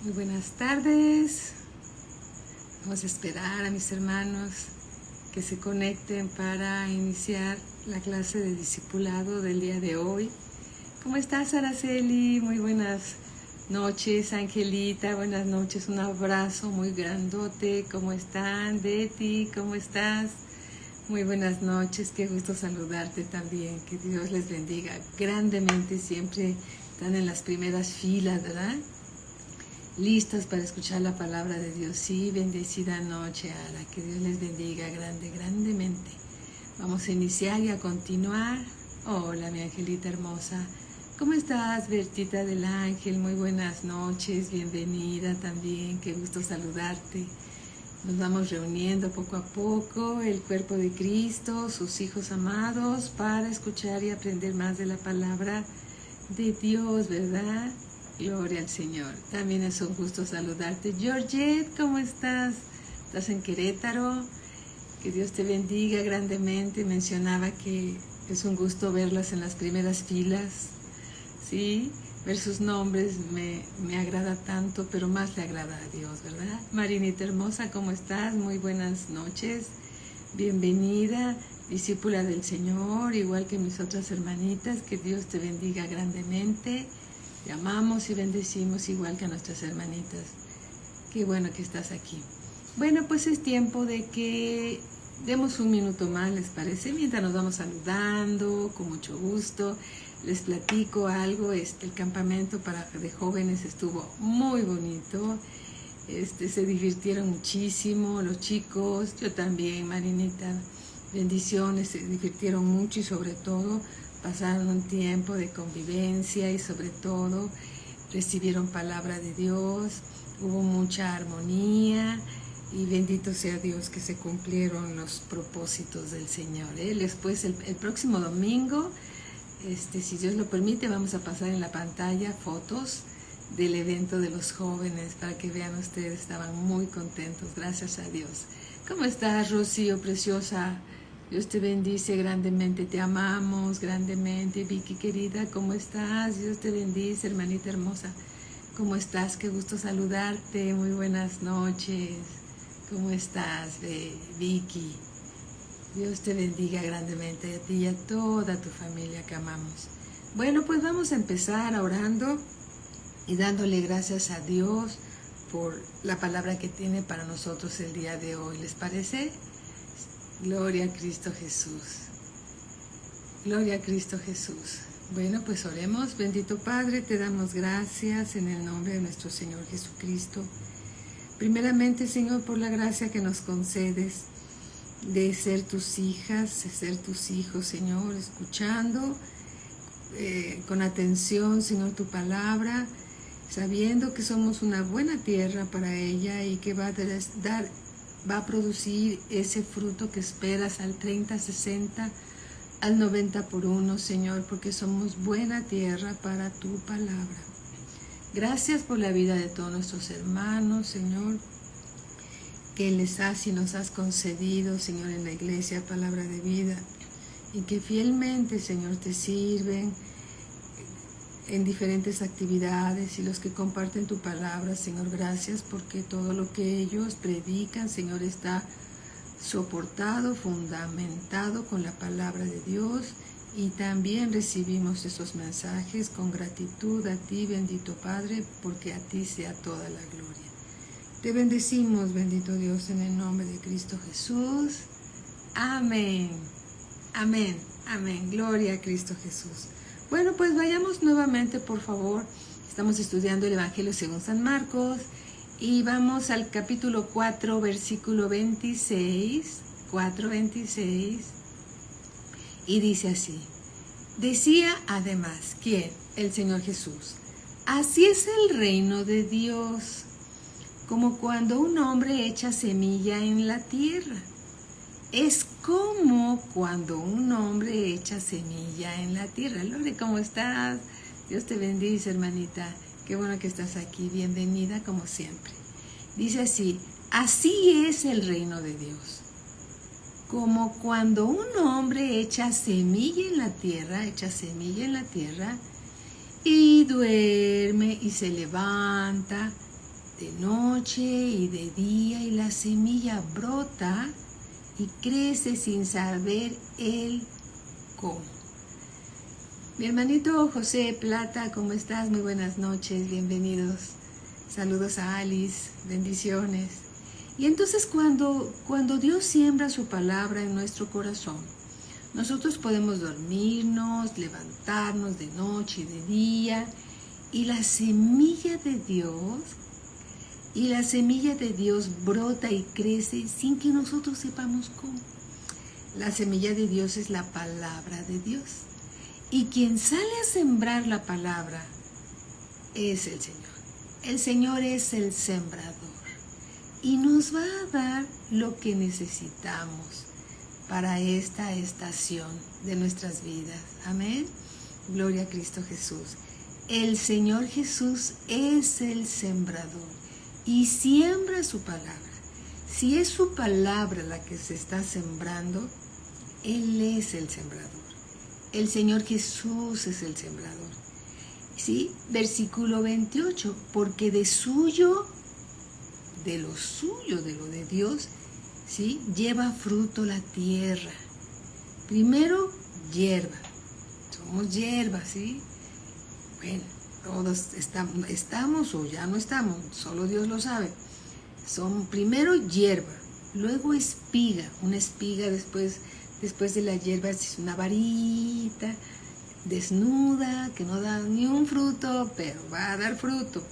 Muy buenas tardes. Vamos a esperar a mis hermanos que se conecten para iniciar la clase de discipulado del día de hoy. ¿Cómo estás, Araceli? Muy buenas noches, Angelita. Buenas noches, un abrazo muy grandote. ¿Cómo están? Betty, ¿cómo estás? Muy buenas noches, qué gusto saludarte también. Que Dios les bendiga grandemente. Siempre están en las primeras filas, ¿verdad? Listos para escuchar la palabra de Dios. Sí, bendecida noche, Ara. Que Dios les bendiga grandemente. Vamos a iniciar y a continuar. Hola, mi angelita hermosa. ¿Cómo estás, Bertita del Ángel? Muy buenas noches. Bienvenida también. Qué gusto saludarte. Nos vamos reuniendo poco a poco, el cuerpo de Cristo, sus hijos amados, para escuchar y aprender más de la palabra de Dios, ¿verdad? Gloria al Señor. También es un gusto saludarte. Georgette, ¿cómo estás? ¿Estás en Querétaro? Que Dios te bendiga grandemente. Mencionaba que es un gusto verlas en las primeras filas. ¿Sí? Ver sus nombres me agrada tanto, pero más le agrada a Dios, ¿verdad? Marinita hermosa, ¿cómo estás? Muy buenas noches. Bienvenida, discípula del Señor, igual que mis otras hermanitas. Que Dios te bendiga grandemente. Te amamos y bendecimos igual que a nuestras hermanitas. Qué bueno que estás aquí. Bueno, pues es tiempo de que demos un minuto más, ¿les parece? Mientras nos vamos saludando, con mucho gusto. Les platico algo. El campamento de jóvenes estuvo muy bonito. Se divirtieron muchísimo los chicos. Yo también, Marinita. Bendiciones, se divirtieron mucho y sobre todo pasaron un tiempo de convivencia y sobre todo recibieron palabra de Dios, hubo mucha armonía y bendito sea Dios que se cumplieron los propósitos del Señor. Después el próximo domingo, si Dios lo permite, vamos a pasar en la pantalla fotos del evento de los jóvenes para que vean ustedes, estaban muy contentos, gracias a Dios. ¿Cómo estás, Rocío, preciosa? Dios te bendice grandemente, te amamos grandemente. Vicky querida, ¿cómo estás? Dios te bendice, hermanita hermosa. ¿Cómo estás? Qué gusto saludarte, muy buenas noches. ¿Cómo estás, Vicky? Dios te bendiga grandemente a ti y a toda tu familia que amamos. Bueno, pues vamos a empezar orando y dándole gracias a Dios por la palabra que tiene para nosotros el día de hoy. ¿Les parece? Gloria a Cristo Jesús. Gloria a Cristo Jesús. Bueno, pues oremos. Bendito Padre, te damos gracias en el nombre de nuestro Señor Jesucristo. Primeramente, Señor, por la gracia que nos concedes de ser tus hijas, de ser tus hijos, Señor, escuchando con atención, Señor, tu palabra, sabiendo que somos una buena tierra para ella y que va a producir ese fruto que esperas al 30, 60, al 90 por uno, Señor, porque somos buena tierra para tu palabra. Gracias por la vida de todos nuestros hermanos, Señor, que les has y nos has concedido, Señor, en la iglesia, palabra de vida, y que fielmente, Señor, te sirven en diferentes actividades y los que comparten tu palabra, Señor, gracias porque todo lo que ellos predican, Señor, está soportado, fundamentado con la palabra de Dios y también recibimos esos mensajes con gratitud a ti, bendito Padre, porque a ti sea toda la gloria. Te bendecimos, bendito Dios, en el nombre de Cristo Jesús. Amén. Amén. Amén. Gloria a Cristo Jesús. Bueno, pues vayamos nuevamente, por favor. Estamos estudiando el Evangelio según San Marcos y vamos al capítulo 4, versículo 26, 4:26, y dice así: decía además, ¿quién? El Señor Jesús. Así es el reino de Dios, como cuando un hombre echa semilla en la tierra. Es como cuando un hombre echa semilla en la tierra. Lore, ¿cómo estás? Dios te bendice, hermanita. Qué bueno que estás aquí. Bienvenida como siempre. Dice así: así es el reino de Dios. Como cuando un hombre echa semilla en la tierra, y duerme y se levanta de noche y de día, y la semilla brota y crece sin saber él cómo. Mi hermanito José Plata, ¿cómo estás? Muy buenas noches, bienvenidos. Saludos a Alice, bendiciones. Y entonces cuando Dios siembra su palabra en nuestro corazón, nosotros podemos dormirnos, levantarnos de noche y de día, y la semilla de Dios brota y crece sin que nosotros sepamos cómo. La semilla de Dios es la palabra de Dios. Y quien sale a sembrar la palabra es el Señor. El Señor es el sembrador y nos va a dar lo que necesitamos para esta estación de nuestras vidas. Amén. Gloria a Cristo Jesús. El Señor Jesús es el sembrador y siembra su palabra. Si es su palabra la que se está sembrando, Él es el sembrador. El Señor Jesús es el sembrador. ¿Sí? Versículo 28, porque de lo de Dios, ¿sí? Lleva fruto la tierra. Primero, hierba. Somos hierba, ¿sí? Bueno, todos estamos o ya no estamos, solo Dios lo sabe. Son primero hierba, luego espiga. Una espiga después de la hierba es una varita desnuda que no da ni un fruto, pero va a dar fruto.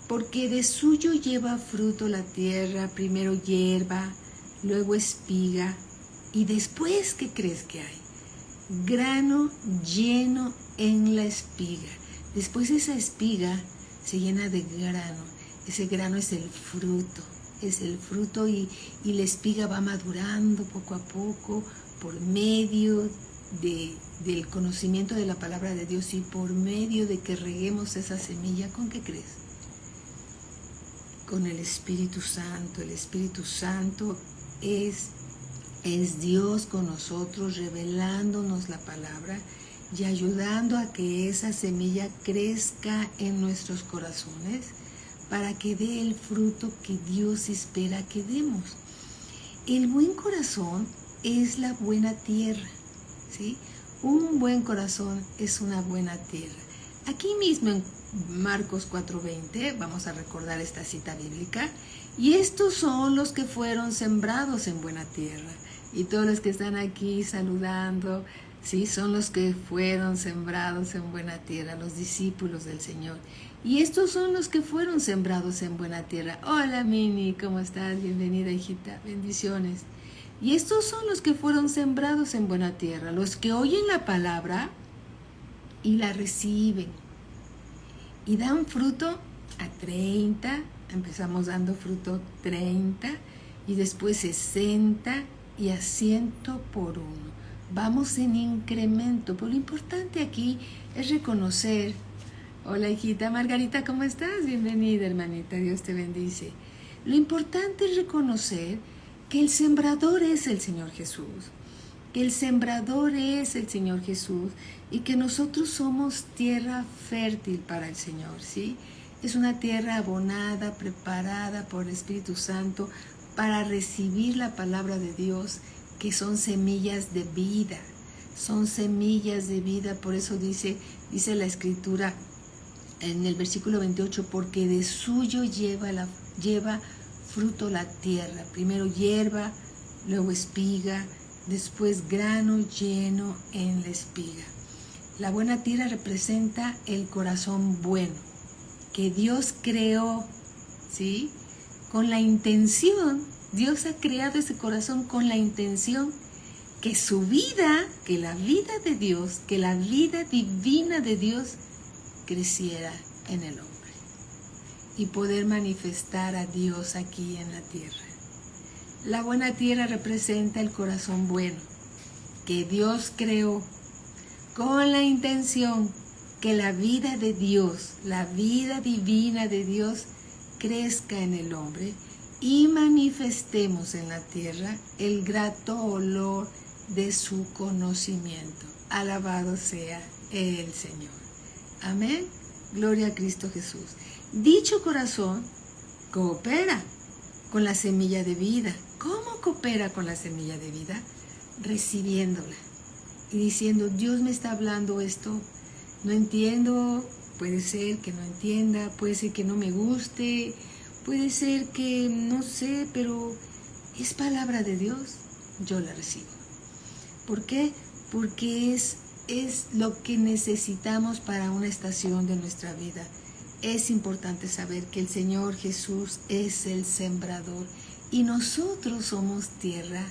Porque de suyo lleva fruto la tierra, primero hierba, luego espiga, y después, ¿qué crees que hay? Grano lleno en la espiga. Después esa espiga se llena de grano. Ese grano es el fruto y la espiga va madurando poco a poco por medio del conocimiento de la palabra de Dios y por medio de que reguemos esa semilla. ¿Con qué crees? Con el Espíritu Santo. El Espíritu Santo es Dios con nosotros, revelándonos la palabra y ayudando a que esa semilla crezca en nuestros corazones para que dé el fruto que Dios espera que demos. El buen corazón es la buena tierra, ¿sí? Un buen corazón es una buena tierra. Aquí mismo en Marcos 4:20 vamos a recordar esta cita bíblica. Y estos son los que fueron sembrados en buena tierra. Y todos los que están aquí saludando, sí, son los que fueron sembrados en buena tierra, los discípulos del Señor. Y estos son los que fueron sembrados en buena tierra. Hola Mini, ¿cómo estás? Bienvenida, hijita, bendiciones. Y estos son los que fueron sembrados en buena tierra, los que oyen la palabra y la reciben. Y dan fruto a 30, empezamos dando fruto 30, y después 60 y a 100 por uno. Vamos en incremento, pero lo importante aquí es reconocer. Hola hijita Margarita, ¿cómo estás? Bienvenida hermanita, Dios te bendice. Lo importante es reconocer que el sembrador es el Señor Jesús, y que nosotros somos tierra fértil para el Señor, ¿sí? Es una tierra abonada, preparada por el Espíritu Santo para recibir la palabra de Dios, que son semillas de vida, por eso dice la Escritura en el versículo 28, porque de suyo lleva fruto la tierra, primero hierba, luego espiga, después grano lleno en la espiga. La buena tierra representa el corazón bueno, que Dios creó, ¿sí? Con la intención, Dios ha creado ese corazón con la intención que su vida, que la vida de Dios, que la vida divina de Dios creciera en el hombre y poder manifestar a Dios aquí en la tierra. La buena tierra representa el corazón bueno, que Dios creó con la intención que la vida de Dios, la vida divina de Dios, crezca en el hombre y manifestemos en la tierra el grato olor de su conocimiento. Alabado sea el Señor. Amén. Gloria a Cristo Jesús. Dicho corazón coopera con la semilla de vida. ¿Cómo coopera con la semilla de vida? Recibiéndola y diciendo, Dios me está hablando esto, no entiendo, puede ser que no entienda, puede ser que no me guste, puede ser que no sé, pero es palabra de Dios, yo la recibo. ¿Por qué? Porque es lo que necesitamos para una estación de nuestra vida. Es importante saber que el Señor Jesús es el sembrador y nosotros somos tierra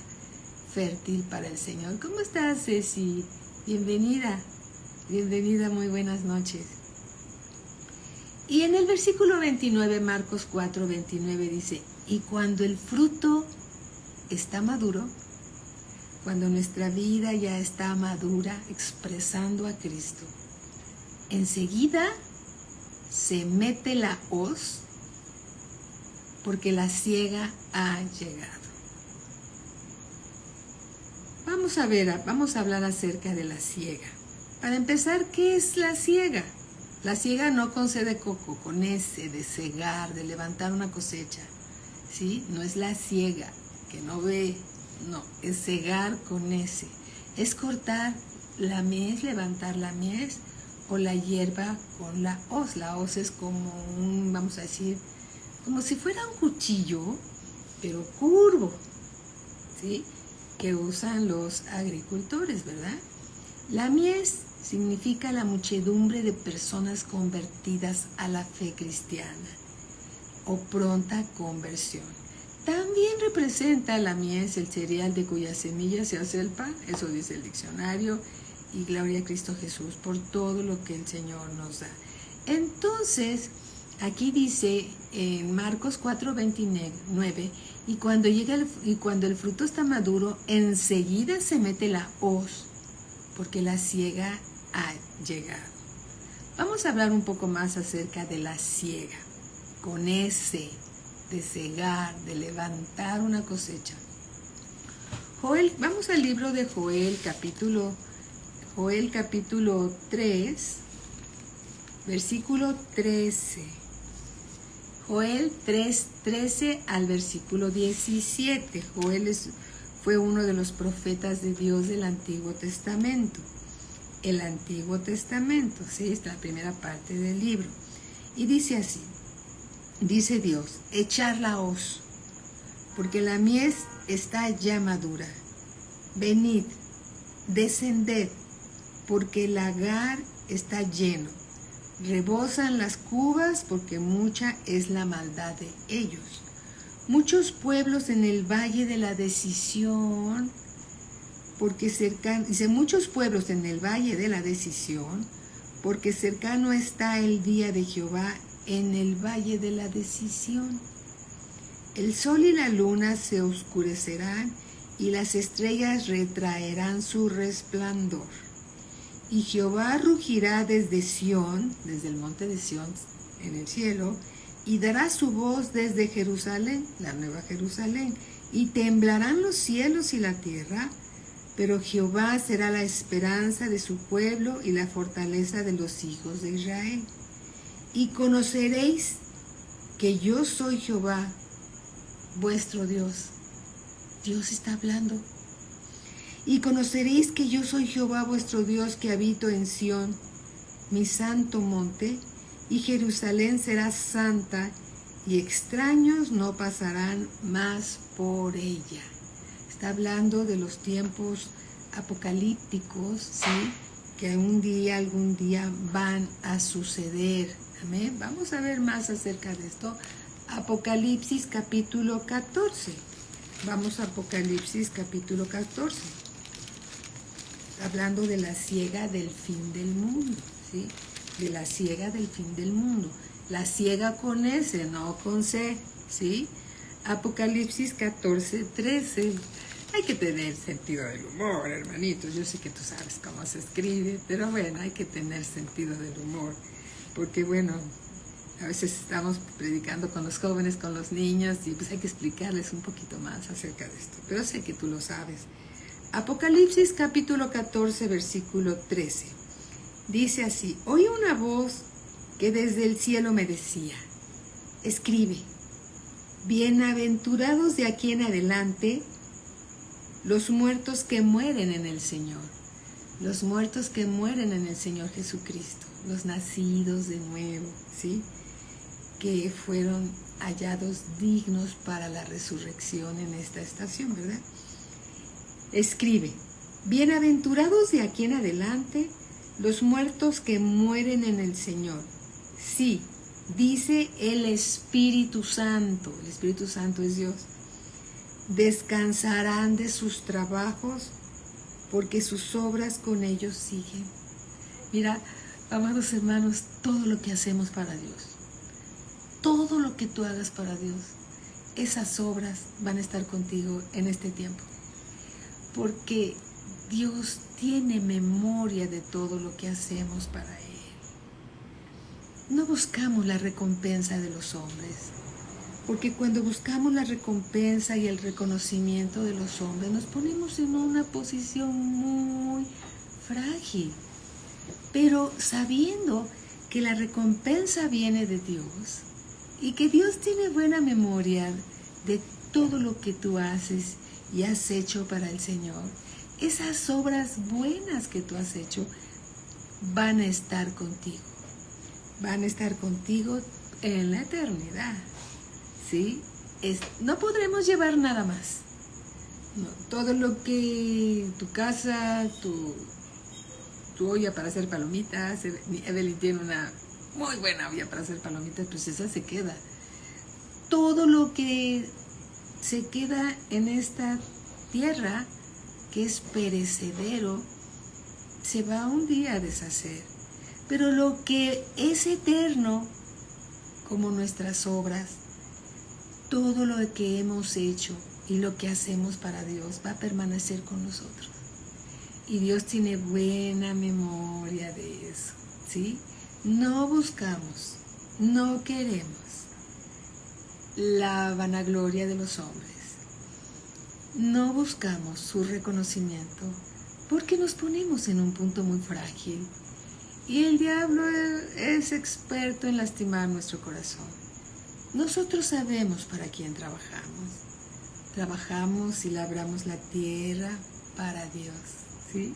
fértil para el Señor. ¿Cómo estás, Ceci? Bienvenida, bienvenida, muy buenas noches. Y en el versículo 29, Marcos 4, 29 dice, y cuando el fruto está maduro, cuando nuestra vida ya está madura, expresando a Cristo, enseguida se mete la hoz, porque la siega ha llegado. Vamos a hablar acerca de la siega. Para empezar, ¿qué es la siega? La siega no con C de coco, con S, de segar, de levantar una cosecha, ¿sí? No es la siega, que no ve, no, es segar con S. Es cortar la mies, levantar la mies, o la hierba con la hoz. La hoz es como vamos a decir, como si fuera un cuchillo, pero curvo, ¿sí? Que usan los agricultores, ¿verdad? La mies significa la muchedumbre de personas convertidas a la fe cristiana o pronta conversión. También representa la mies el cereal de cuyas semillas se hace el pan, eso dice el diccionario, y gloria a Cristo Jesús por todo lo que el Señor nos da. Entonces, aquí dice en Marcos 4:29, y cuando el fruto está maduro, enseguida se mete la hoz, porque la siega ha llegado. Vamos a hablar un poco más acerca de la siega, con ese, de segar, de levantar una cosecha. Vamos al libro de Joel capítulo 3, versículo 13. Joel 3:13 al versículo 17. Joel fue uno de los profetas de Dios del Antiguo Testamento. El Antiguo Testamento, ¿sí? Es la primera parte del libro. Y dice así, dice Dios, echar la hoz, porque la mies está ya madura. Venid, descended, porque el lagar está lleno. Rebosan las cubas, porque mucha es la maldad de ellos. Muchos pueblos en el valle de la decisión, muchos pueblos en el valle de la decisión, porque cercano está el día de Jehová en el valle de la decisión. El sol y la luna se oscurecerán, y las estrellas retraerán su resplandor. Y Jehová rugirá desde Sión, desde el monte de Sión en el cielo, y dará su voz desde Jerusalén, la nueva Jerusalén, y temblarán los cielos y la tierra, pero Jehová será la esperanza de su pueblo y la fortaleza de los hijos de Israel. Y conoceréis que yo soy Jehová, vuestro Dios. Dios está hablando. Y conoceréis que yo soy Jehová vuestro Dios, que habito en Sión, mi santo monte, y Jerusalén será santa, y extraños no pasarán más por ella. Está hablando de los tiempos apocalípticos, ¿sí? Que algún día van a suceder. Amén. Vamos a ver más acerca de esto. Apocalipsis capítulo 14. Vamos a Apocalipsis capítulo 14. Hablando de la siega del fin del mundo, ¿sí? De la siega del fin del mundo. La siega con S, no con C, ¿sí? Apocalipsis 14:13. Hay que tener sentido del humor, hermanitos. Yo sé que tú sabes cómo se escribe, pero bueno, hay que tener sentido del humor. Porque bueno, a veces estamos predicando con los jóvenes, con los niños, y pues hay que explicarles un poquito más acerca de esto. Pero sé que tú lo sabes. Apocalipsis capítulo 14, versículo 13. Dice así, oí una voz que desde el cielo me decía, escribe, bienaventurados de aquí en adelante los muertos que mueren en el Señor. Los muertos que mueren en el Señor Jesucristo, los nacidos de nuevo, ¿sí? Que fueron hallados dignos para la resurrección en esta estación, ¿verdad? Escribe, bienaventurados de aquí en adelante los muertos que mueren en el Señor. Sí, dice el Espíritu Santo es Dios, descansarán de sus trabajos porque sus obras con ellos siguen. Mira, amados hermanos, todo lo que hacemos para Dios, todo lo que tú hagas para Dios, esas obras van a estar contigo en este tiempo. Porque Dios tiene memoria de todo lo que hacemos para Él. No buscamos la recompensa de los hombres, porque cuando buscamos la recompensa y el reconocimiento de los hombres, nos ponemos en una posición muy frágil. Pero sabiendo que la recompensa viene de Dios y que Dios tiene buena memoria de todo lo que tú haces y has hecho para el Señor, esas obras buenas que tú has hecho van a estar contigo. Van a estar contigo en la eternidad, ¿sí? No podremos llevar nada más. No, todo lo que tu casa, tu olla para hacer palomitas, Evelyn tiene una muy buena olla para hacer palomitas, pues esa se queda. Todo lo que se queda en esta tierra, que es perecedero, se va un día a deshacer. Pero lo que es eterno, como nuestras obras, todo lo que hemos hecho y lo que hacemos para Dios va a permanecer con nosotros. Y Dios tiene buena memoria de eso, ¿sí? No buscamos, no queremos la vanagloria de los hombres. No buscamos su reconocimiento porque nos ponemos en un punto muy frágil. Y el diablo es experto en lastimar nuestro corazón. Nosotros sabemos para quién trabajamos. Trabajamos y labramos la tierra para Dios, ¿sí?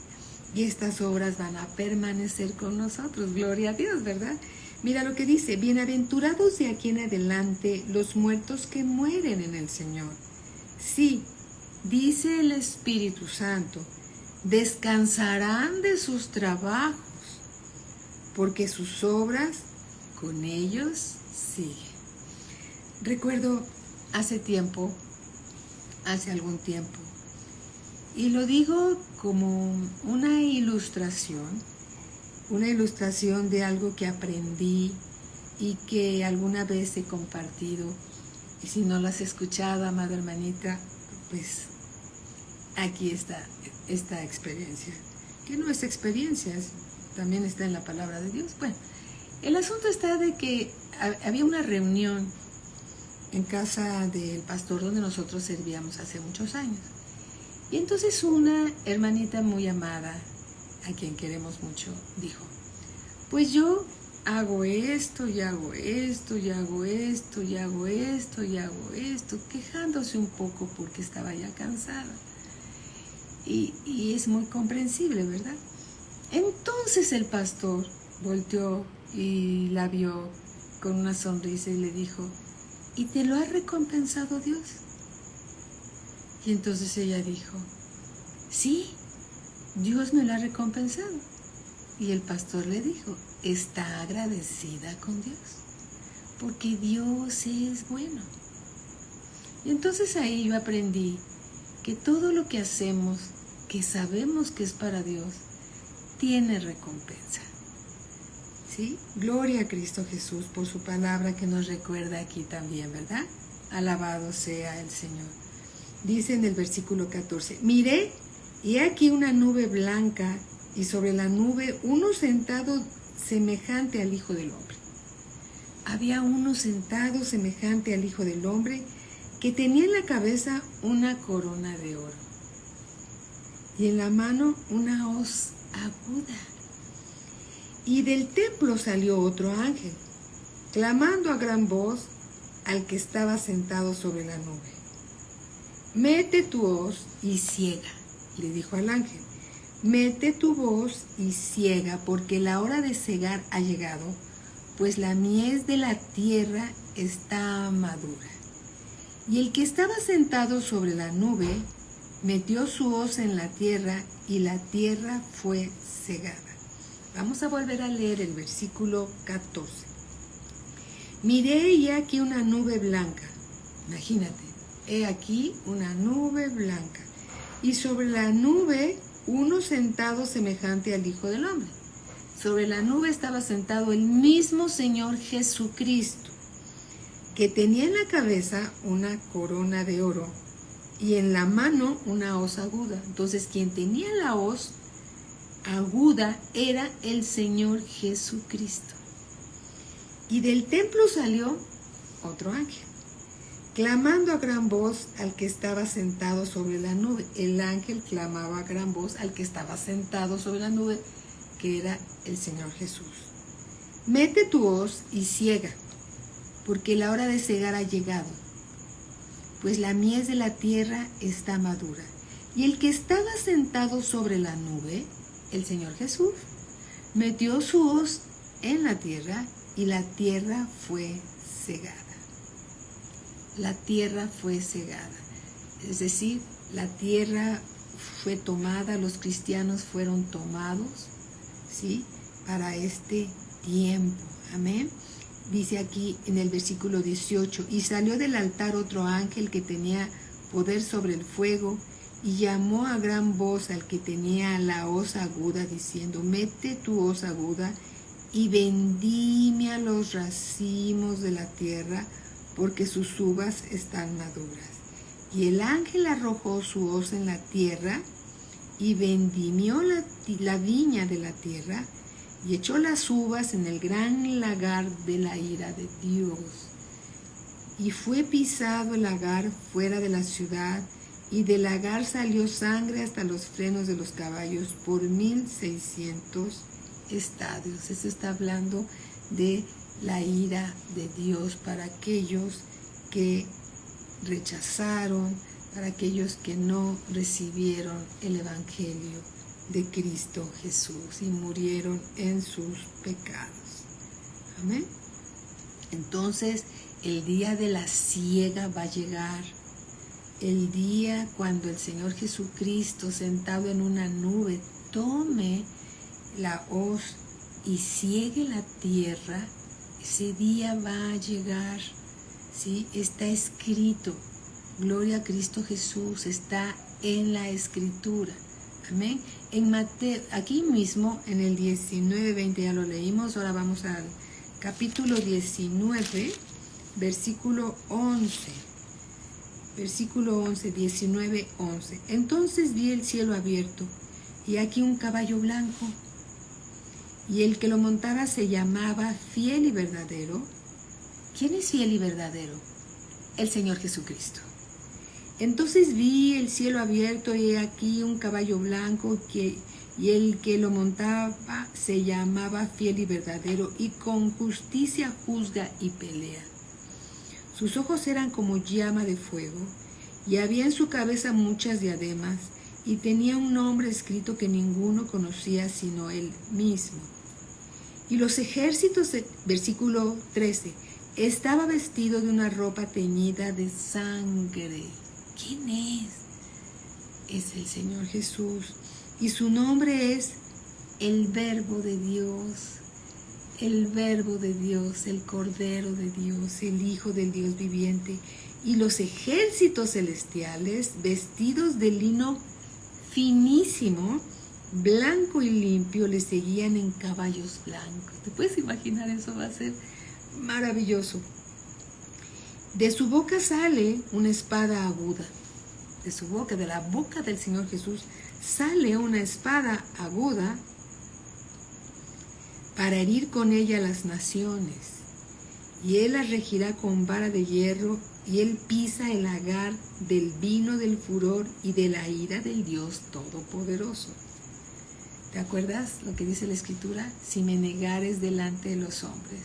Y estas obras van a permanecer con nosotros. Gloria a Dios, ¿verdad? Mira lo que dice, bienaventurados de aquí en adelante los muertos que mueren en el Señor. Sí, dice el Espíritu Santo, descansarán de sus trabajos, porque sus obras con ellos siguen. Recuerdo hace algún tiempo, y lo digo como una ilustración de algo que aprendí y que alguna vez he compartido. Y si no lo has escuchado, amada hermanita, pues aquí está esta experiencia, que no es experiencia, también está en la palabra de Dios. Bueno, el asunto está de que había una reunión en casa del pastor donde nosotros servíamos hace muchos años. Y entonces una hermanita muy amada, a quien queremos mucho, dijo, pues yo hago esto, y hago esto, y hago esto, y hago esto, y hago esto, quejándose un poco porque estaba ya cansada. Y es muy comprensible, ¿verdad? Entonces el pastor volteó y la vio con una sonrisa y le dijo, ¿y te lo ha recompensado Dios? Y entonces ella dijo, sí, Dios me lo ha recompensado. Y el pastor le dijo, está agradecida con Dios, porque Dios es bueno. Y entonces ahí yo aprendí que todo lo que hacemos, que sabemos que es para Dios, tiene recompensa. ¿Sí? Gloria a Cristo Jesús por su palabra que nos recuerda aquí también, ¿verdad? Alabado sea el Señor. Dice en el versículo 14, miré y aquí una nube blanca y sobre la nube uno sentado semejante al Hijo del Hombre. Había uno sentado semejante al Hijo del Hombre que tenía en la cabeza una corona de oro y en la mano una hoz aguda. Y del templo salió otro ángel, clamando a gran voz al que estaba sentado sobre la nube. Mete tu hoz y ciega, le dijo al ángel. Mete tu hoz y ciega, porque la hora de cegar ha llegado, pues la mies de la tierra está madura. Y el que estaba sentado sobre la nube metió su hoz en la tierra, y la tierra fue cegada. Vamos a volver a leer el versículo 14. Miré y he aquí una nube blanca. Imagínate, he aquí una nube blanca. Y sobre la nube uno sentado semejante al Hijo del Hombre. Sobre la nube estaba sentado el mismo Señor Jesucristo, que tenía en la cabeza una corona de oro y en la mano una hoz aguda. Entonces, quien tenía la hoz aguda era el Señor Jesucristo. Y del templo salió otro ángel, clamando a gran voz al que estaba sentado sobre la nube. El ángel clamaba a gran voz al que estaba sentado sobre la nube, que era el Señor Jesús. Mete tu hoz y ciega, porque la hora de cegar ha llegado, pues la mies de la tierra está madura. Y el que estaba sentado sobre la nube, el Señor Jesús, metió su hoz en la tierra, y la tierra fue cegada. La tierra fue cegada. Es decir, la tierra fue tomada, los cristianos fueron tomados, ¿sí?, para este tiempo. Amén. Dice aquí en el versículo 18, y salió del altar otro ángel que tenía poder sobre el fuego, y llamó a gran voz al que tenía la hoz aguda, diciendo, mete tu hoz aguda y vendimia los racimos de la tierra, porque sus uvas están maduras. Y el ángel arrojó su hoz en la tierra, y vendimió la viña de la tierra, y echó las uvas en el gran lagar de la ira de Dios. Y fue pisado el lagar fuera de la ciudad, y del lagar salió sangre hasta los frenos de los caballos por 1600 estadios. Eso está hablando de la ira de Dios para aquellos que rechazaron, para aquellos que no recibieron el Evangelio de Cristo Jesús y murieron en sus pecados. Amén. Entonces, el día de la siega va a llegar. El día cuando el Señor Jesucristo, sentado en una nube, tome la hoz y ciegue la tierra. Ese día va a llegar, ¿sí? Está escrito. Gloria a Cristo Jesús, está en la Escritura. Amén. En Mateo, aquí mismo, en el 19:20 ya lo leímos. Ahora vamos al capítulo 19, versículo 11. Versículo 11, 19, 11. Entonces vi el cielo abierto, y aquí un caballo blanco, y el que lo montaba se llamaba Fiel y Verdadero. ¿Quién es fiel y verdadero? El Señor Jesucristo. Entonces vi el cielo abierto, y aquí un caballo blanco, y el que lo montaba se llamaba Fiel y Verdadero, y con justicia juzga y pelea. Sus ojos eran como llama de fuego, y había en su cabeza muchas diademas, y tenía un nombre escrito que ninguno conocía sino él mismo. Y los ejércitos, versículo 13, estaba vestido de una ropa teñida de sangre. ¿Quién es? Es el Señor Jesús, y su nombre es el Verbo de Dios. El Verbo de Dios, el Cordero de Dios, el Hijo del Dios viviente. Y los ejércitos celestiales, vestidos de lino finísimo, blanco y limpio, le seguían en caballos blancos. ¿Te puedes imaginar? Eso va a ser maravilloso. De su boca sale una espada aguda. De su boca, de la boca del Señor Jesús, sale una espada aguda para herir con ella a las naciones. Y él las regirá con vara de hierro, y él pisa el lagar del vino del furor y de la ira del Dios Todopoderoso. ¿Te acuerdas lo que dice la Escritura? Si me negares delante de los hombres,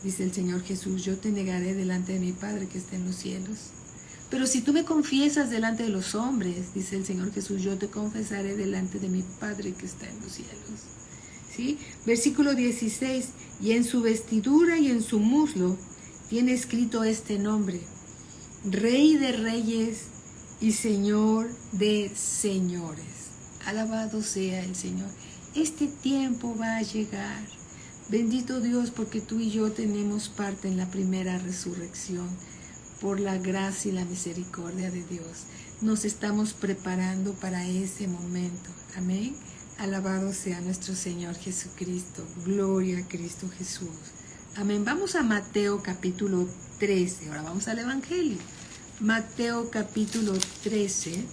dice el Señor Jesús, yo te negaré delante de mi Padre que está en los cielos. Pero si tú me confiesas delante de los hombres, dice el Señor Jesús, yo te confesaré delante de mi Padre que está en los cielos. ¿Sí? Versículo 16, y en su vestidura y en su muslo tiene escrito este nombre, Rey de Reyes y Señor de Señores. Alabado sea el Señor. Este tiempo va a llegar. Bendito Dios, porque tú y yo tenemos parte en la primera resurrección. Por la gracia y la misericordia de Dios, nos estamos preparando para ese momento. Amén. Alabado sea nuestro Señor Jesucristo. Gloria a Cristo Jesús. Amén. Vamos a Mateo capítulo 13. Ahora vamos al Evangelio. Mateo capítulo 13.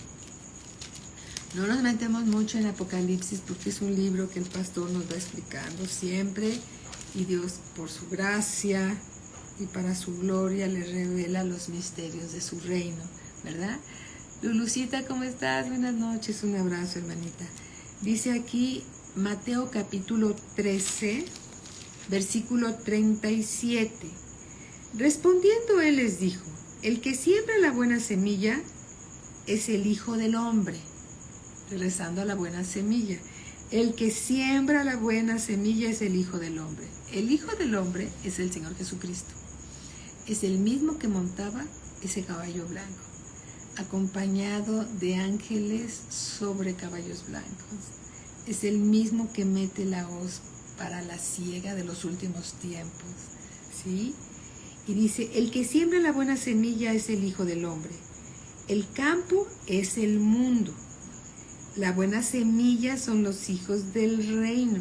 No nos metemos mucho en Apocalipsis porque es un libro que el pastor nos va explicando siempre. Y Dios, por su gracia y para su gloria, le revela los misterios de su reino, ¿verdad? Lulucita, ¿cómo estás? Buenas noches, un abrazo, hermanita. Dice aquí Mateo capítulo 13, versículo 37. Respondiendo él les dijo, el que siembra la buena semilla es el Hijo del Hombre. Regresando a la buena semilla. El que siembra la buena semilla es el Hijo del Hombre. El Hijo del Hombre es el Señor Jesucristo. Es el mismo que montaba ese caballo blanco, acompañado de ángeles sobre caballos blancos. Es el mismo que mete la hoz para la siega de los últimos tiempos, ¿sí? Y dice, el que siembra la buena semilla es el Hijo del Hombre. El campo es el mundo. La buena semilla son los hijos del reino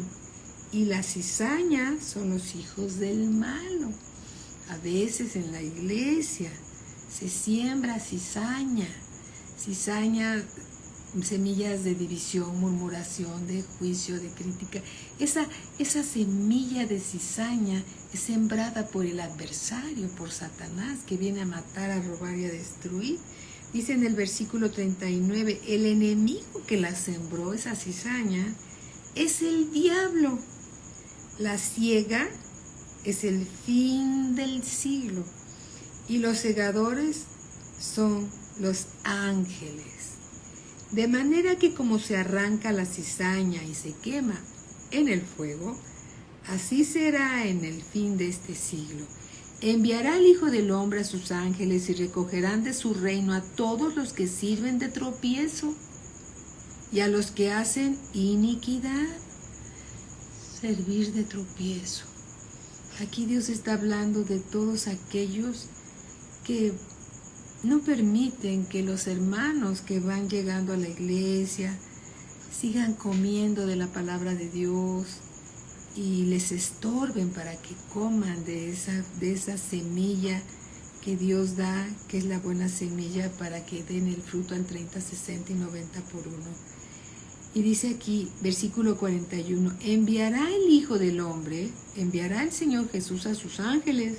y la cizaña son los hijos del malo. A veces en la iglesia se siembra cizaña, semillas de división, murmuración, de juicio, de crítica. Esa semilla de cizaña es sembrada por el adversario, por Satanás, que viene a matar, a robar y a destruir. Dice en el versículo 39, el enemigo que la sembró, esa cizaña, es el diablo. La siega es el fin del siglo y los segadores son los ángeles. De manera que como se arranca la cizaña y se quema en el fuego, así será en el fin de este siglo. Enviará el Hijo del Hombre a sus ángeles y recogerán de su reino a todos los que sirven de tropiezo y a los que hacen iniquidad. Servir de tropiezo. Aquí Dios está hablando de todos aquellos que no permiten que los hermanos que van llegando a la iglesia sigan comiendo de la palabra de Dios y les estorben para que coman de esa semilla que Dios da, que es la buena semilla para que den el fruto al 30, 60 y 90 por uno. Y dice aquí, versículo 41, enviará el Hijo del Hombre, enviará el Señor Jesús a sus ángeles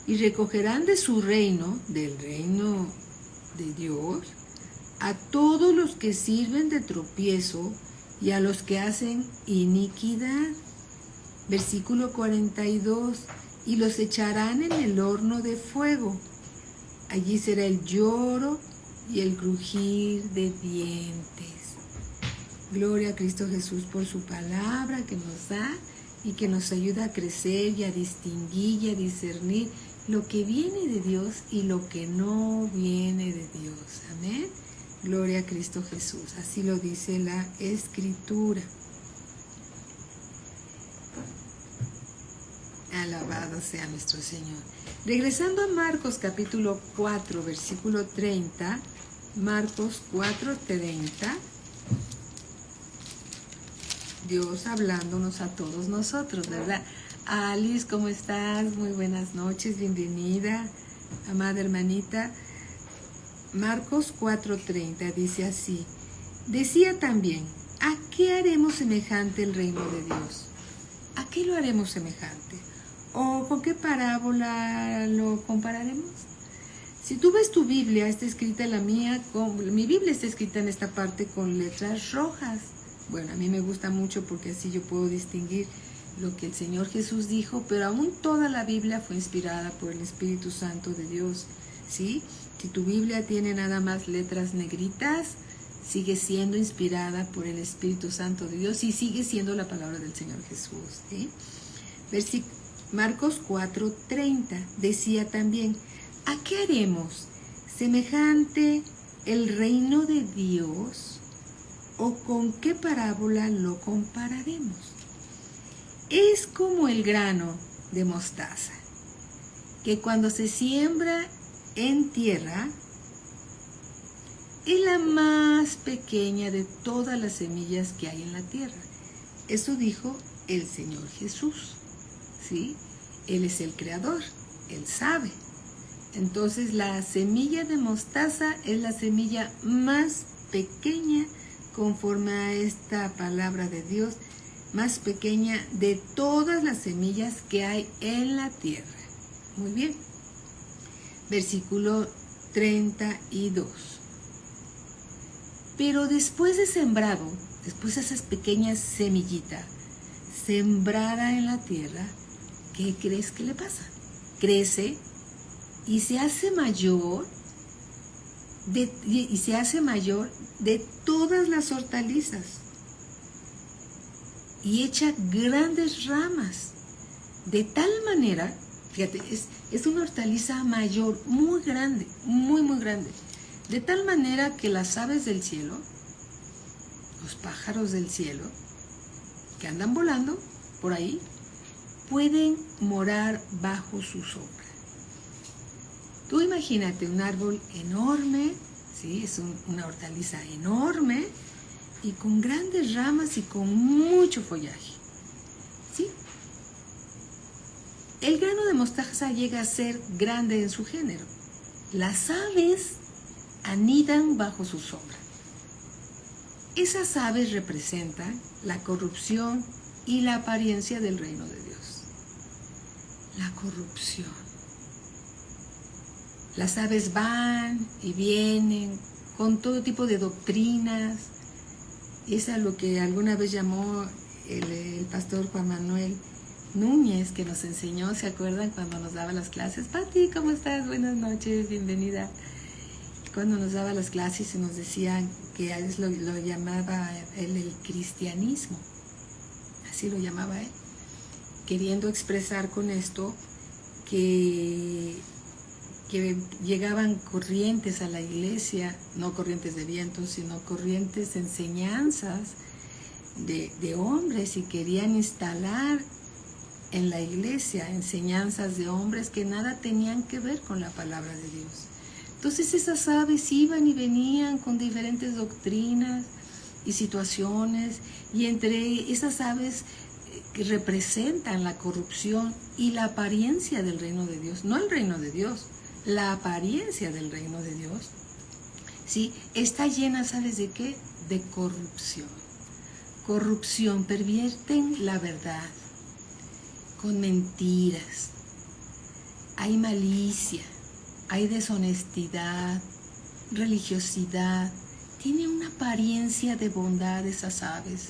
y recogerán de su reino, del reino de Dios, a todos los que sirven de tropiezo y a los que hacen iniquidad. Versículo 42, y los echarán en el horno de fuego. Allí será el lloro y el crujir de dientes. Gloria a Cristo Jesús por su palabra que nos da y que nos ayuda a crecer y a distinguir y a discernir lo que viene de Dios y lo que no viene de Dios. Amén. Gloria a Cristo Jesús. Así lo dice la Escritura. Alabado sea nuestro Señor. Regresando a Marcos capítulo 4, versículo 30. Marcos 4, 30. Dios hablándonos a todos nosotros, ¿verdad? Alice, ¿cómo estás? Muy buenas noches, bienvenida, amada hermanita. Marcos 4:30 dice así, decía también, ¿a qué haremos semejante el reino de Dios? ¿A qué lo haremos semejante? ¿O con qué parábola lo compararemos? Si tú ves tu Biblia, está escrita la mía, mi Biblia está escrita en esta parte con letras rojas. Bueno, a mí me gusta mucho porque así yo puedo distinguir lo que el Señor Jesús dijo, pero aún toda la Biblia fue inspirada por el Espíritu Santo de Dios, ¿sí? Si tu Biblia tiene nada más letras negritas, sigue siendo inspirada por el Espíritu Santo de Dios y sigue siendo la palabra del Señor Jesús, ¿sí? Marcos 4:30 decía también, ¿a qué haremos semejante el reino de Dios o con qué parábola lo compararemos? Es como el grano de mostaza, que cuando se siembra en tierra es la más pequeña de todas las semillas que hay en la tierra. Eso dijo el Señor Jesús, ¿sí? Él es el creador, Él sabe. Entonces la semilla de mostaza es la semilla más pequeña conforme a esta palabra de Dios, más pequeña de todas las semillas que hay en la tierra. Muy bien. Versículo 32. Pero después de sembrado, después de esas pequeñas semillitas, sembrada en la tierra, ¿qué crees que le pasa? Crece y se hace mayor de todas las hortalizas y echa grandes ramas, de tal manera, fíjate, es una hortaliza mayor, muy grande, muy grande, de tal manera que las aves del cielo, los pájaros del cielo, que andan volando por ahí, pueden morar bajo su sombra. Tú imagínate un árbol enorme, ¿sí? Es una hortaliza enorme y con grandes ramas y con mucho follaje, ¿sí? El grano de mostaza llega a ser grande en su género. Las aves anidan bajo su sombra. Esas aves representan la corrupción y la apariencia del reino de Dios. La corrupción. Las aves van y vienen con todo tipo de doctrinas. Es a lo que alguna vez llamó el pastor Juan Manuel Núñez, que nos enseñó, ¿se acuerdan? Cuando nos daba las clases. Pati, ¿cómo estás? Buenas noches, bienvenida. Cuando nos daba las clases y nos decía que lo llamaba él el cristianismo. Así lo llamaba él. Queriendo expresar con esto que llegaban corrientes a la iglesia, no corrientes de viento, sino corrientes de enseñanzas de hombres, y querían instalar en la iglesia enseñanzas de hombres que nada tenían que ver con la palabra de Dios. Entonces esas aves iban y venían con diferentes doctrinas y situaciones, y entre esas aves que representan la corrupción y la apariencia del reino de Dios, no el reino de Dios, la apariencia del reino de Dios, ¿sí? Está llena, ¿sabes de qué? De corrupción. Corrupción, pervierten la verdad con mentiras. Hay malicia, hay deshonestidad, religiosidad. Tiene una apariencia de bondad esas aves,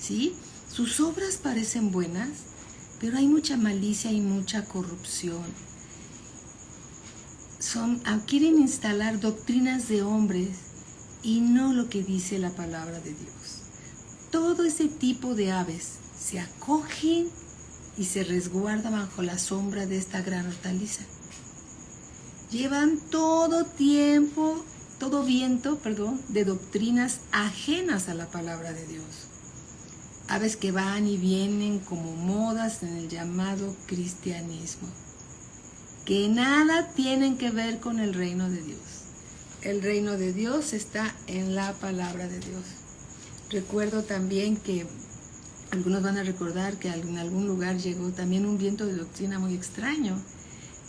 ¿sí? Sus obras parecen buenas, pero hay mucha malicia y mucha corrupción. Quieren instalar doctrinas de hombres y no lo que dice la palabra de Dios. Todo ese tipo de aves se acogen y se resguardan bajo la sombra de esta gran hortaliza. Llevan todo viento de doctrinas ajenas a la palabra de Dios. Aves que van y vienen como modas en el llamado cristianismo, que nada tienen que ver con el reino de Dios. El reino de Dios está en la palabra de Dios. Recuerdo también que algunos van a recordar que en algún lugar llegó también un viento de doctrina muy extraño,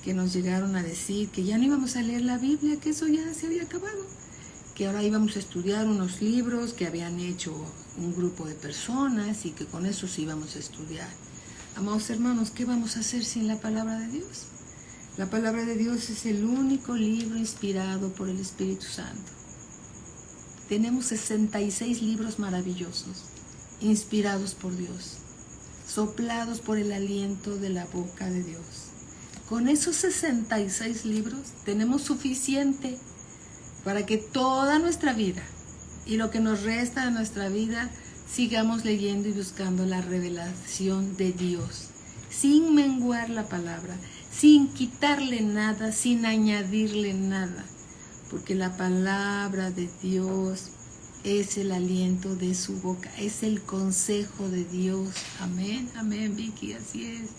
que nos llegaron a decir que ya no íbamos a leer la Biblia, que eso ya se había acabado, que ahora íbamos a estudiar unos libros que habían hecho un grupo de personas y que con eso sí íbamos a estudiar. Amados hermanos, ¿qué vamos a hacer sin la palabra de Dios? La palabra de Dios es el único libro inspirado por el Espíritu Santo. Tenemos 66 libros maravillosos, inspirados por Dios. soplados por el aliento de la boca de Dios. Con esos 66 libros tenemos suficiente para que toda nuestra vida y lo que nos resta de nuestra vida sigamos leyendo y buscando la revelación de Dios, sin menguar la palabra, sin quitarle nada, sin añadirle nada, porque la palabra de Dios es el aliento de su boca, es el consejo de Dios. Amén, amén, Vicky, así es.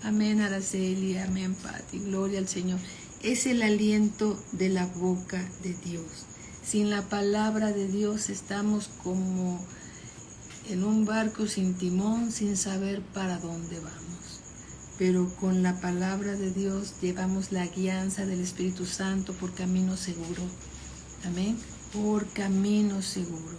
Amén, Araceli, amén, Pati, gloria al Señor. Es el aliento de la boca de Dios. Sin la palabra de Dios estamos como en un barco sin timón, sin saber para dónde vamos. Pero con la palabra de Dios llevamos la guianza del Espíritu Santo por camino seguro. Amén, por camino seguro.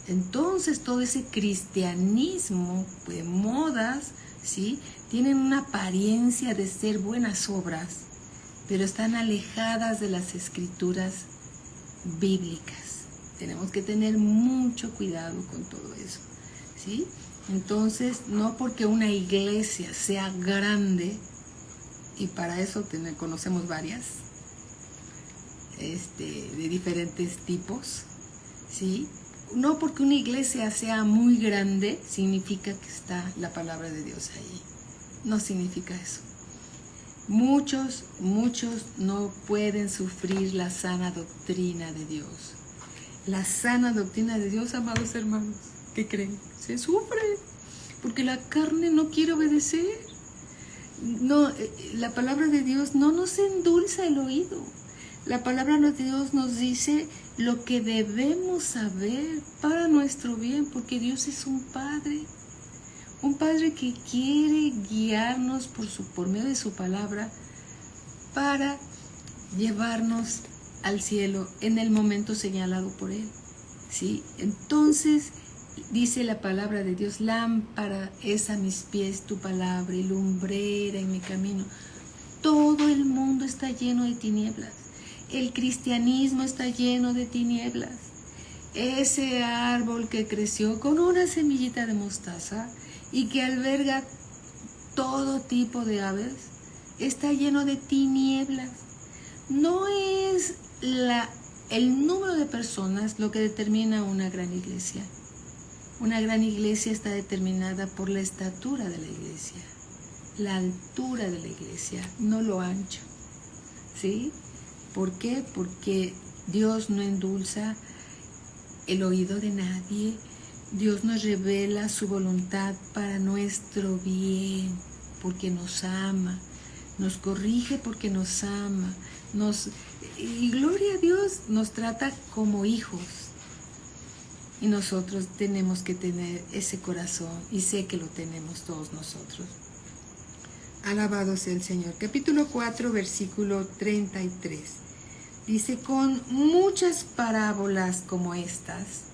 Entonces todo ese cristianismo de modas, ¿sí?, tienen una apariencia de ser buenas obras, pero están alejadas de las escrituras bíblicas. Tenemos que tener mucho cuidado con todo eso, ¿sí? Entonces, no porque una iglesia sea grande, y para eso conocemos varias, de diferentes tipos, ¿sí? No porque una iglesia sea muy grande, significa que está la palabra de Dios ahí. No significa eso. Muchos no pueden sufrir la sana doctrina de Dios. La sana doctrina de Dios, amados hermanos, ¿qué creen? Se sufre, porque la carne no quiere obedecer. No, la palabra de Dios no nos endulza el oído. La palabra de Dios nos dice lo que debemos saber para nuestro bien, porque Dios es un Padre que quiere guiarnos por medio de su palabra para llevarnos al cielo en el momento señalado por Él, ¿sí? Entonces, dice la palabra de Dios, lámpara es a mis pies tu palabra y lumbrera en mi camino. Todo el mundo está lleno de tinieblas. El cristianismo está lleno de tinieblas. Ese árbol que creció con una semillita de mostaza y que alberga todo tipo de aves, está lleno de tinieblas. No es el número de personas lo que determina una gran iglesia. Una gran iglesia está determinada por la estatura de la iglesia, la altura de la iglesia, no lo ancho, ¿sí? ¿Por qué? Porque Dios no endulza el oído de nadie. Dios nos revela su voluntad para nuestro bien, porque nos ama, nos corrige porque nos ama, y gloria a Dios, nos trata como hijos. Y nosotros tenemos que tener ese corazón, y sé que lo tenemos todos nosotros. Alabado sea el Señor. Capítulo 4, versículo 33. Dice, con muchas parábolas como estas,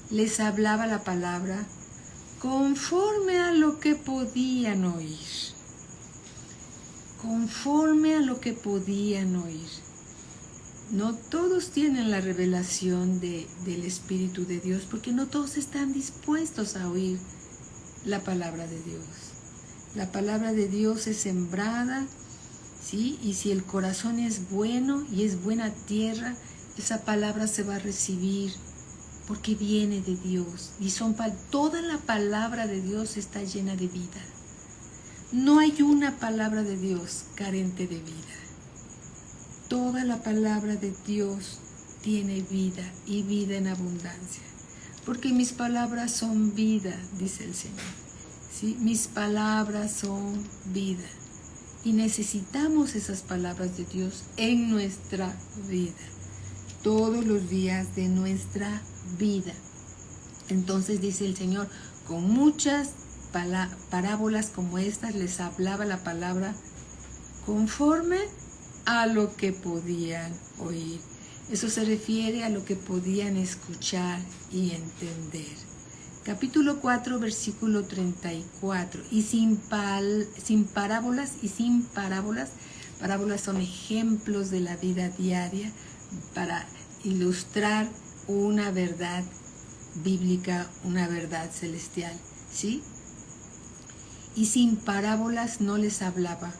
les hablaba la palabra conforme a lo que podían oír. Conforme a lo que podían oír. No todos tienen la revelación del Espíritu de Dios, porque no todos están dispuestos a oír la palabra de Dios. La palabra de Dios es sembrada, ¿sí? Y si el corazón es bueno y es buena tierra, esa palabra se va a recibir, porque viene de Dios. Y toda la palabra de Dios está llena de vida. No hay una palabra de Dios carente de vida. Toda la palabra de Dios tiene vida, y vida en abundancia. Porque mis palabras son vida, dice el Señor. ¿Sí? Mis palabras son vida. Y necesitamos esas palabras de Dios en nuestra vida, todos los días de nuestra vida. Entonces dice el Señor, con muchas parábolas como estas les hablaba la palabra conforme a lo que podían oír. Eso se refiere a lo que podían escuchar y entender. Capítulo 4, versículo 34. Y sin parábolas, parábolas son ejemplos de la vida diaria para ilustrar una verdad bíblica, una verdad celestial, ¿sí? y sin parábolas no les hablaba,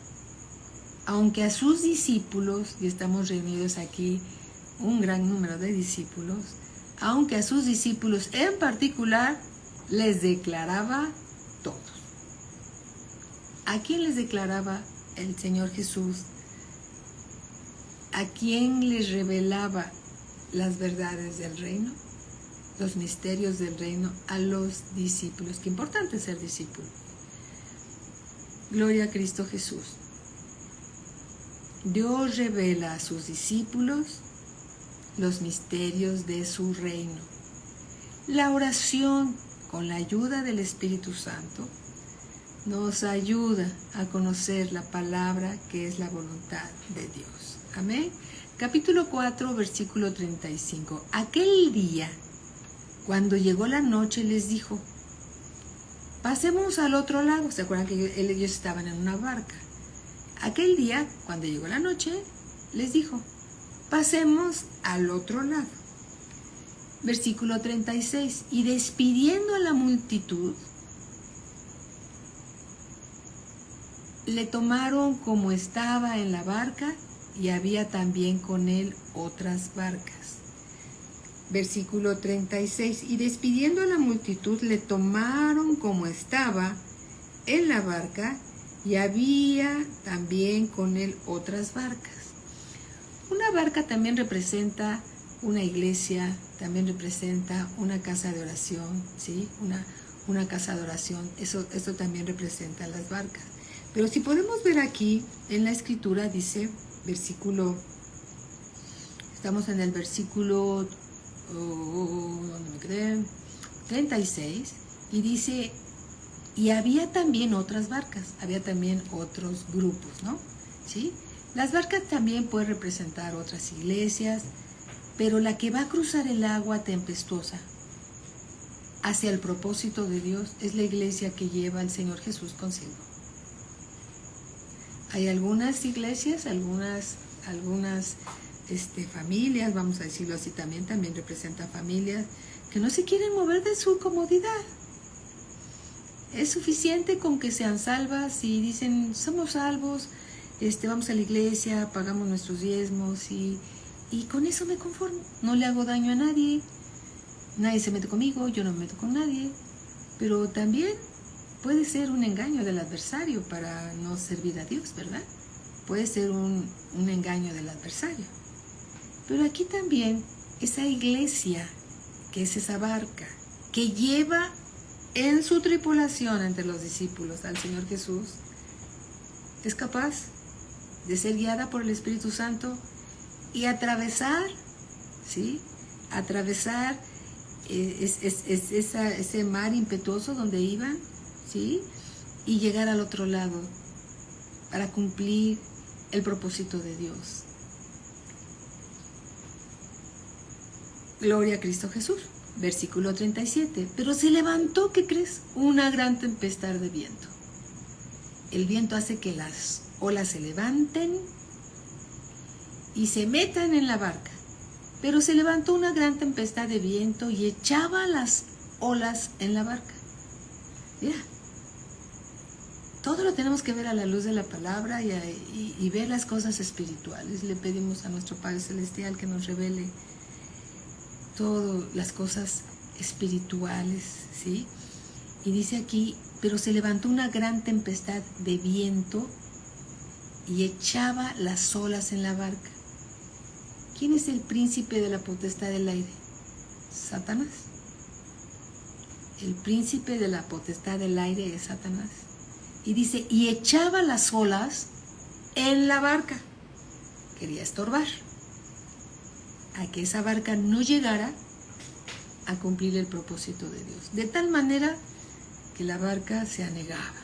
aunque a sus discípulos, y estamos reunidos aquí un gran número de discípulos, aunque a sus discípulos en particular les declaraba todo. ¿A quién les declaraba el Señor Jesús? ¿A quién les revelaba las verdades del reino? Los misterios del reino a los discípulos. Qué importante ser discípulo. Gloria a Cristo Jesús. Dios revela a sus discípulos los misterios de su reino. La oración, con la ayuda del Espíritu Santo, nos ayuda a conocer la palabra que es la voluntad de Dios. Amén. Capítulo 4, versículo 35. Aquel día, cuando llegó la noche, les dijo: pasemos al otro lado. ¿Se acuerdan que ellos estaban en una barca? Aquel día, cuando llegó la noche, les dijo: pasemos al otro lado. Versículo 36. Y despidiendo a la multitud, le tomaron como estaba en la barca, y había también con él otras barcas. Versículo 36. Y despidiendo a la multitud, le tomaron como estaba en la barca, y había también con él otras barcas. Una barca también representa una iglesia, también representa una casa de oración, ¿sí? Una casa de oración. Eso también representa las barcas. Pero si podemos ver aquí en la escritura, dice, estamos en el versículo, ¿dónde me quedé? 36, y dice: y había también otras barcas, había también otros grupos, ¿no? ¿Sí? Las barcas también pueden representar otras iglesias, pero la que va a cruzar el agua tempestuosa hacia el propósito de Dios es la iglesia que lleva al Señor Jesús consigo. Hay algunas iglesias, algunas familias, vamos a decirlo así, también representa familias que no se quieren mover de su comodidad. Es suficiente con que sean salvas y dicen: somos salvos, vamos a la iglesia, pagamos nuestros diezmos y con eso me conformo. No le hago daño a nadie, nadie se mete conmigo, yo no me meto con nadie. Pero también puede ser un engaño del adversario para no servir a Dios, ¿verdad? Puede ser un engaño del adversario. Pero aquí también esa iglesia, que es esa barca, que lleva en su tripulación entre los discípulos al Señor Jesús, es capaz de ser guiada por el Espíritu Santo y atravesar, ¿sí? Atravesar ese mar impetuoso donde iban, ¿sí? Y llegar al otro lado para cumplir el propósito de Dios. Gloria a Cristo Jesús. Versículo 37. Pero se levantó, ¿qué crees? Una gran tempestad de viento. El viento hace que las olas se levanten y se metan en la barca. Pero se levantó una gran tempestad de viento y echaba las olas en la barca. Mira, todo lo tenemos que ver a la luz de la palabra y ver las cosas espirituales. Le pedimos a nuestro Padre Celestial que nos revele todas las cosas espirituales, ¿sí? Y dice aquí: pero se levantó una gran tempestad de viento y echaba las olas en la barca. ¿Quién es el príncipe de la potestad del aire? Satanás. El príncipe de la potestad del aire es Satanás. Y dice: y echaba las olas en la barca. Quería estorbar a que esa barca no llegara a cumplir el propósito de Dios. De tal manera que la barca se anegaba.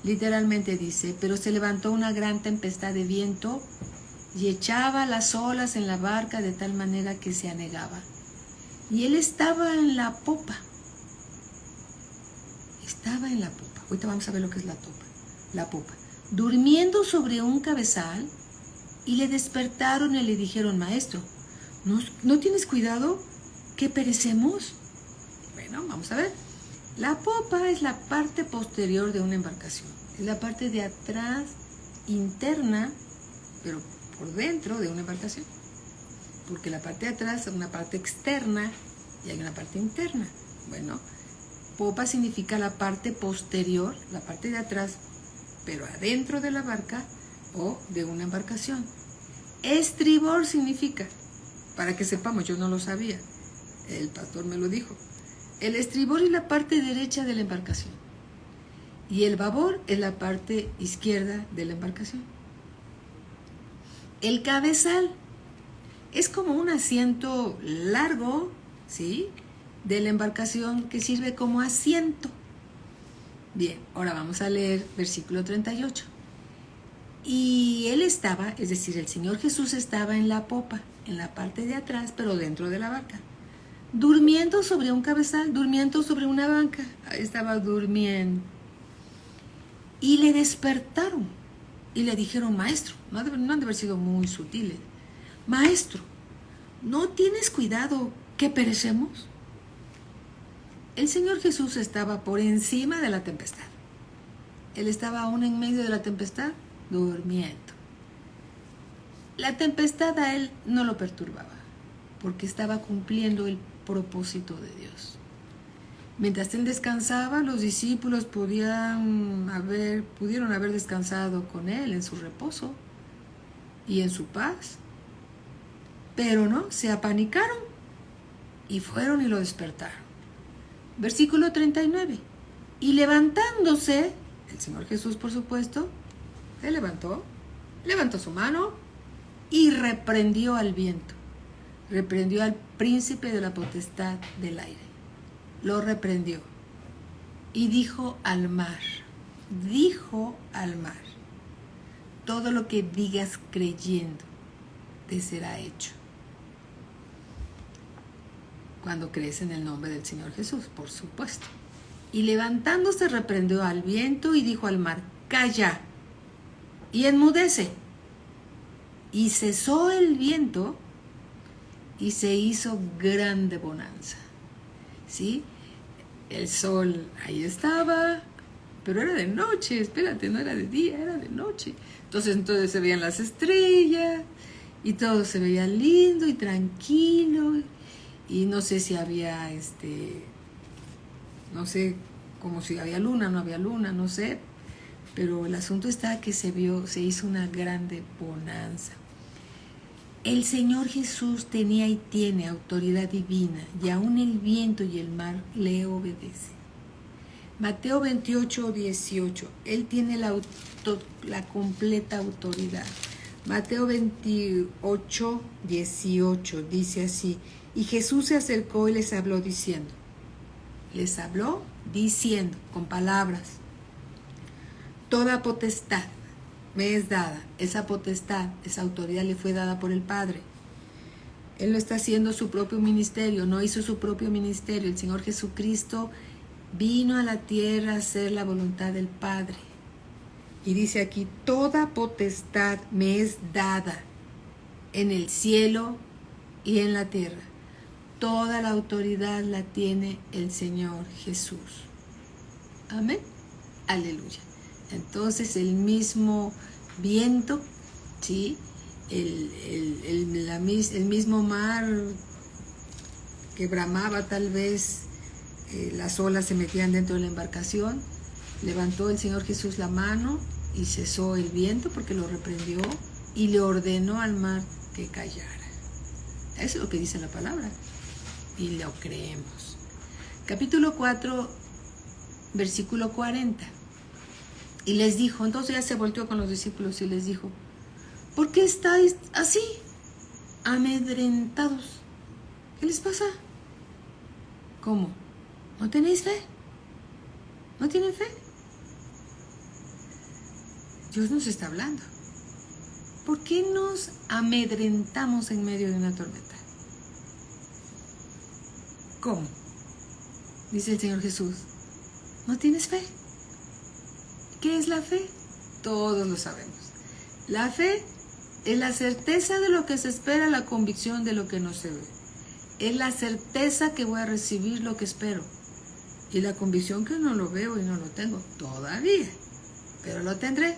Literalmente dice: pero se levantó una gran tempestad de viento y echaba las olas en la barca de tal manera que se anegaba. Y él estaba en la popa. Estaba en la popa. Ahorita vamos a ver lo que es la popa. Durmiendo sobre un cabezal, y le despertaron y le dijeron: maestro, ¿no tienes cuidado que perecemos? Bueno, vamos a ver. La popa es la parte posterior de una embarcación. Es la parte de atrás, interna, pero por dentro de una embarcación. Porque la parte de atrás es una parte externa y hay una parte interna. Bueno, popa significa la parte posterior, la parte de atrás, pero adentro de la barca o de una embarcación. Estribor significa, para que sepamos, yo no lo sabía, el pastor me lo dijo. El estribor es la parte derecha de la embarcación y el babor es la parte izquierda de la embarcación. El cabezal es como un asiento largo, ¿sí?, de la embarcación que sirve como asiento. Bien, ahora vamos a leer versículo 38. Y él estaba, es decir, el Señor Jesús estaba en la popa, en la parte de atrás, pero dentro de la barca, durmiendo sobre un cabezal, durmiendo sobre una banca. Ahí estaba durmiendo. Y le despertaron y le dijeron: maestro, no han de haber sido muy sutiles. Maestro, ¿no tienes cuidado que perecemos? El Señor Jesús estaba por encima de la tempestad. Él estaba aún en medio de la tempestad, durmiendo. La tempestad a él no lo perturbaba, porque estaba cumpliendo el propósito de Dios. Mientras él descansaba, los discípulos pudieron haber descansado con él en su reposo y en su paz. Pero no, se apanicaron y fueron y lo despertaron. Versículo 39. Y levantándose, el Señor Jesús, por supuesto, se levantó su mano y reprendió al viento. Reprendió al príncipe de la potestad del aire. Lo reprendió. Y dijo al mar, todo lo que digas creyendo, te será hecho. Cuando crees en el nombre del Señor Jesús, por supuesto. Y levantándose reprendió al viento y dijo al mar: calla y enmudece. Y cesó el viento y se hizo grande bonanza. ¿Sí? El sol ahí estaba, pero era de noche, espérate, no era de día, era de noche. Entonces se veían las estrellas y todo se veía lindo y tranquilo. Y no sé si había, no sé, como si había luna, no había luna, no sé. Pero el asunto está que se hizo una grande bonanza. El Señor Jesús tenía y tiene autoridad divina, y aún el viento y el mar le obedecen. Mateo 28, 18, Él tiene la completa autoridad. Mateo 28, 18 dice así: y Jesús se acercó y les habló diciendo, con palabras: toda potestad me es dada. Esa potestad, esa autoridad le fue dada por el Padre. Él no está haciendo su propio ministerio, no hizo su propio ministerio. El Señor Jesucristo vino a la tierra a hacer la voluntad del Padre. Y dice aquí: toda potestad me es dada en el cielo y en la tierra. Toda la autoridad la tiene el Señor Jesús. Amén. Aleluya. Entonces el mismo viento, ¿sí?, el mismo mar que bramaba, tal vez las olas se metían dentro de la embarcación, levantó el Señor Jesús la mano y cesó el viento porque lo reprendió y le ordenó al mar que callara. Eso es lo que dice la palabra y lo creemos. Capítulo 4, versículo 40. Y les dijo, entonces ya se volteó con los discípulos y les dijo: ¿por qué estáis así, amedrentados? ¿Qué les pasa? ¿Cómo? ¿No tenéis fe? ¿No tienen fe? Dios nos está hablando. ¿Por qué nos amedrentamos en medio de una tormenta? ¿Cómo? Dice el Señor Jesús: ¿no tienes fe? ¿Qué es la fe? Todos lo sabemos. La fe es la certeza de lo que se espera, la convicción de lo que no se ve. Es la certeza que voy a recibir lo que espero. Y la convicción que no lo veo y no lo tengo todavía, pero lo tendré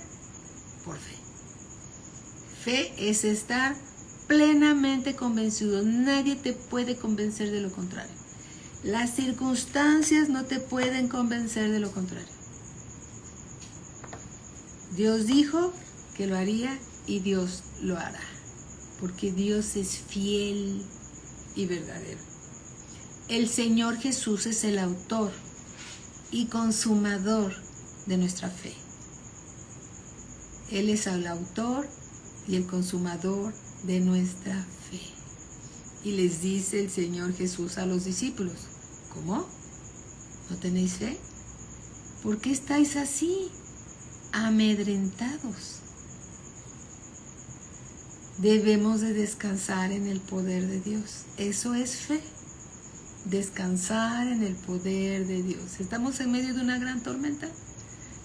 por fe. Fe es estar plenamente convencido. Nadie te puede convencer de lo contrario. Las circunstancias no te pueden convencer de lo contrario. Dios dijo que lo haría y Dios lo hará, porque Dios es fiel y verdadero. El Señor Jesús es el autor y consumador de nuestra fe. Él es el autor y el consumador de nuestra fe. Y les dice el Señor Jesús a los discípulos, ¿cómo? ¿No tenéis fe? ¿Por qué estáis así, amedrentados? Debemos de descansar en el poder de Dios. Eso es fe. Descansar en el poder de Dios. ¿Estamos en medio de una gran tormenta?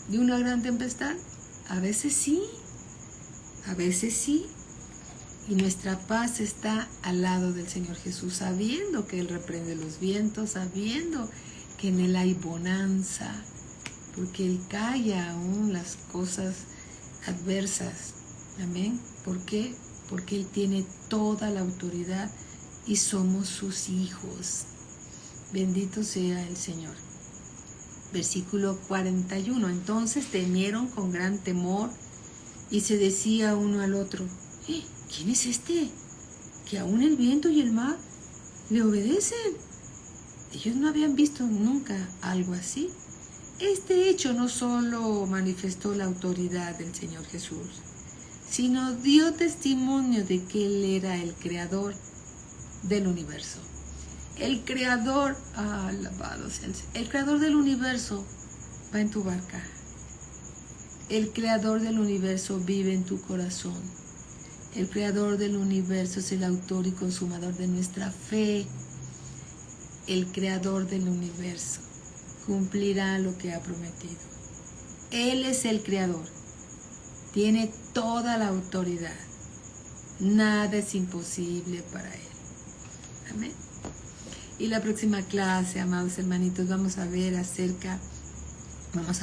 ¿De una gran tempestad? A veces sí. A veces sí. Y nuestra paz está al lado del Señor Jesús, sabiendo que Él reprende los vientos, sabiendo que en Él hay bonanza, porque Él calla aún las cosas adversas. Amén. ¿Por qué? Porque Él tiene toda la autoridad y somos sus hijos. Bendito sea el Señor. Versículo 41. Entonces temieron con gran temor y se decía uno al otro, ¿quién es este? Que aún el viento y el mar le obedecen. Ellos no habían visto nunca algo así. Este hecho no solo manifestó la autoridad del Señor Jesús, sino dio testimonio de que Él era el creador del universo. El creador, alabado sea el Señor, el creador del universo va en tu barca. El creador del universo vive en tu corazón. El creador del universo es el autor y consumador de nuestra fe. El creador del universo cumplirá lo que ha prometido. Él es el creador. Tiene toda la autoridad. Nada es imposible para Él. Amén. Y la próxima clase, amados hermanitos, vamos a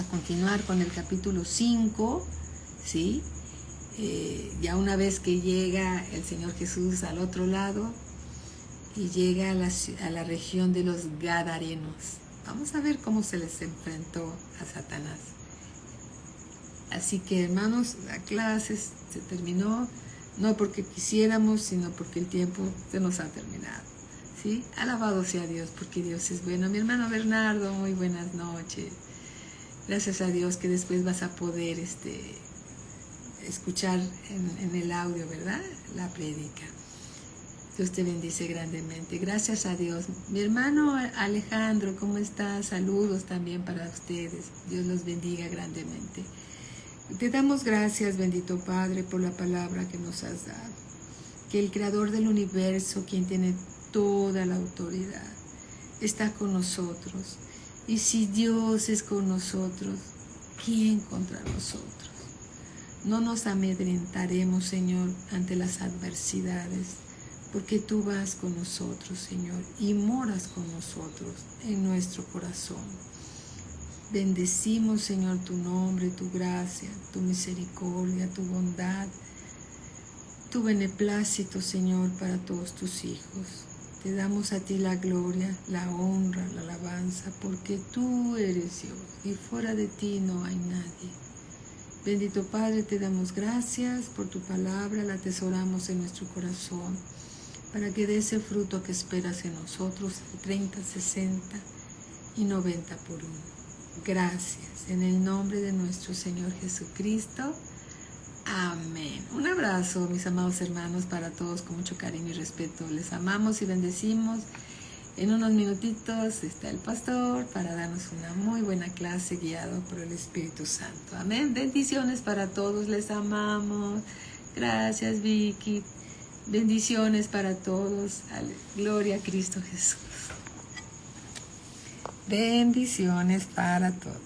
continuar con el capítulo 5, ¿sí? Ya una vez que llega el Señor Jesús al otro lado y llega a la región de los Gadarenos. Vamos a ver cómo se les enfrentó a Satanás. Así que, hermanos, la clase se terminó, no porque quisiéramos, sino porque el tiempo se nos ha terminado. ¿Sí? Alabado sea Dios, porque Dios es bueno. Mi hermano Bernardo, muy buenas noches. Gracias a Dios que después vas a poder escuchar en el audio, ¿verdad? La prédica. Dios te bendice grandemente. Gracias a Dios. Mi hermano Alejandro, ¿cómo estás? Saludos también para ustedes. Dios los bendiga grandemente. Te damos gracias, bendito Padre, por la palabra que nos has dado. Que el Creador del universo, quien tiene toda la autoridad, está con nosotros. Y si Dios es con nosotros, ¿quién contra nosotros? No nos amedrentaremos, Señor, ante las adversidades, porque tú vas con nosotros, Señor, y moras con nosotros en nuestro corazón. Bendecimos, Señor, tu nombre, tu gracia, tu misericordia, tu bondad, tu beneplácito, Señor, para todos tus hijos. Te damos a ti la gloria, la honra, la alabanza, porque tú eres Dios y fuera de ti no hay nadie. Bendito Padre, te damos gracias por tu palabra, la atesoramos en nuestro corazón, para que dé ese fruto que esperas en nosotros, 30, 60 y 90 por uno. Gracias, en el nombre de nuestro Señor Jesucristo. Amén. Un abrazo, mis amados hermanos, para todos con mucho cariño y respeto. Les amamos y bendecimos. En unos minutitos está el pastor para darnos una muy buena clase guiado por el Espíritu Santo. Amén. Bendiciones para todos. Les amamos. Gracias, Vicky. Bendiciones para todos. Gloria a Cristo Jesús. Bendiciones para todos.